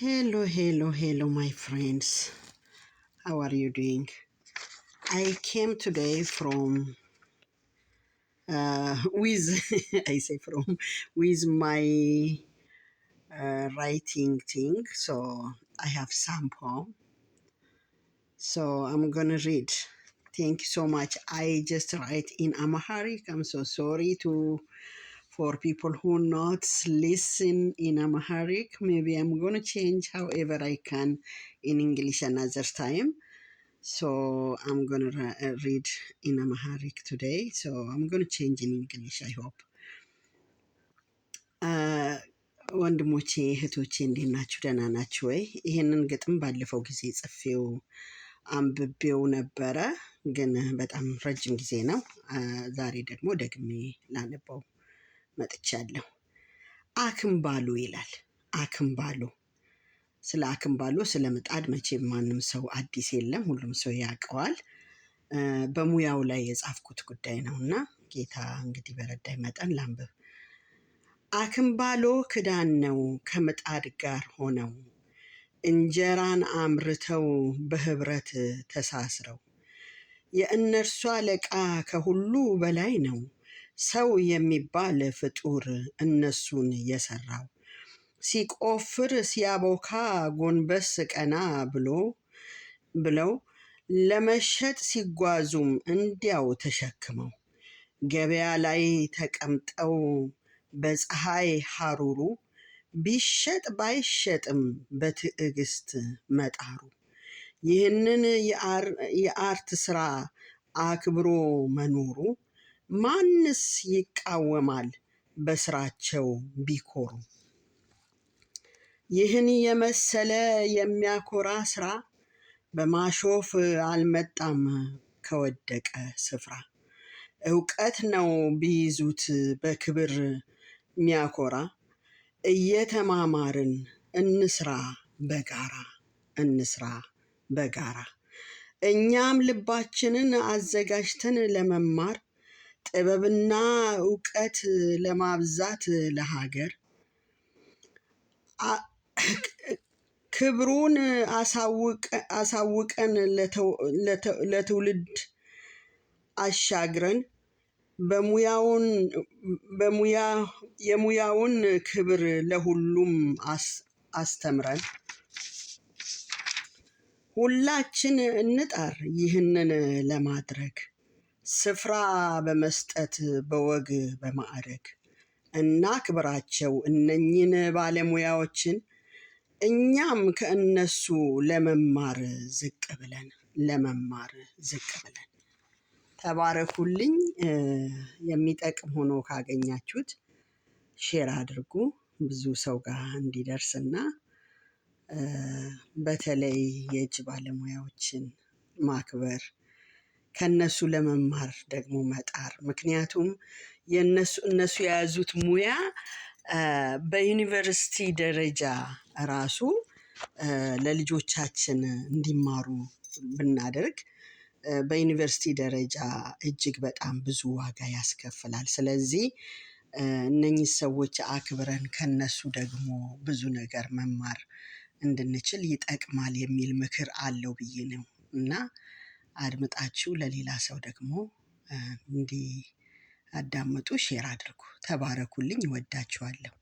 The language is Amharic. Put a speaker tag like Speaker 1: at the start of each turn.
Speaker 1: Hello, my friends. How are you doing? I came today from with I say from with my writing thing. So I have some poem. So I'm gonna read. Thank you so much. I just write in Amharic. I'm so sorry for people who not listen in Amharic. Maybe I'm gonna change however I can in English another time. So I'm gonna read in Amharic today. So I'm gonna change in English. I hope. ወንድሞቼ እህቶቼ እንዴት ናችሁ? ደህና ናችሁ ወይ? ይሄንን ግጥም ባለፈው ጊዜ ጽፌው አንብቤው ነበረ፣ ግን በጣም ረጅም ጊዜ ነው። ዛሬ ደግሞ ደግሜ ላነበው መጥቻለሁ። አክምባሎ ይላል። አክምባሎ። ስለ አክምባሎ ስለ ምጣድ መቼም ማንም ሰው አዲስ የለም፣ ሁሉም ሰው ያውቀዋል። በሙያው ላይ የጻፍኩት ጉዳይ ነውና ጌታ እንግዲህ በረዳኝ መጠን ላንብብ። አክምባሎ ክዳን ነው ከምጣድ ጋር ሆነው እንጀራን አምርተው በህብረት ተሳስረው። የእነርሱ አለቃ ከሁሉ በላይ ነው፣ ሰው የሚባል ፍጡር እነሱን የሰራው። ሲቆፍር ሲያቦካ ጎንበስ ቀና ብለው ለመሸጥ ሲጓዙም እንዲያው ተሸክመው። ገበያ ላይ ተቀምጠው በፀሐይ ሐሩሩ ቢሸጥ ባይሸጥም በትዕግስት መጣሩ። ይህንን የአርት ስራ አክብሮ መኖሩ ማንስ ይቃወማል በስራቸው ቢኮሩ። ይህን የመሰለ የሚያኮራ ስራ በማሾፍ አልመጣም ከወደቀ ስፍራ። እውቀት ነው ቢይዙት በክብር ሚያኮራ። እየተማማርን እንስራ በጋራ። እኛም ልባችንን አዘጋጅተን ለመማር ጥበብና እውቀት ለማብዛት ለሀገር። ክብሩን አሳውቀን ለትውልድ አሻግረን የሙያውን ክብር ለሁሉም አስተምረን። ሁላችን እንጣር ይህንን ለማድረግ ስፍራ በመስጠት በወግ በማዕረግ። እናክብራቸው እነኚህን ባለሙያዎችን እኛም ከእነሱ ለመማር ዝቅ ብለን ተባረኩልኝ። የሚጠቅም ሆኖ ካገኛችሁት ሼር አድርጉ ብዙ ሰው ጋር እንዲደርስና በተለይ የእጅ ባለሙያዎችን ማክበር፣ ከነሱ ለመማር ደግሞ መጣር። ምክንያቱም እነሱ የያዙት ሙያ በዩኒቨርሲቲ ደረጃ ራሱ ለልጆቻችን እንዲማሩ ብናደርግ በዩኒቨርሲቲ ደረጃ እጅግ በጣም ብዙ ዋጋ ያስከፍላል። ስለዚህ እነኚህ ሰዎች አክብረን ከነሱ ደግሞ ብዙ ነገር መማር እንድንችል ይጠቅማል የሚል ምክር አለው ብዬ ነው እና አድምጣችሁ ለሌላ ሰው ደግሞ እንዲያዳምጡ ሼር አድርጉ። ተባረኩልኝ። እወዳችኋለሁ።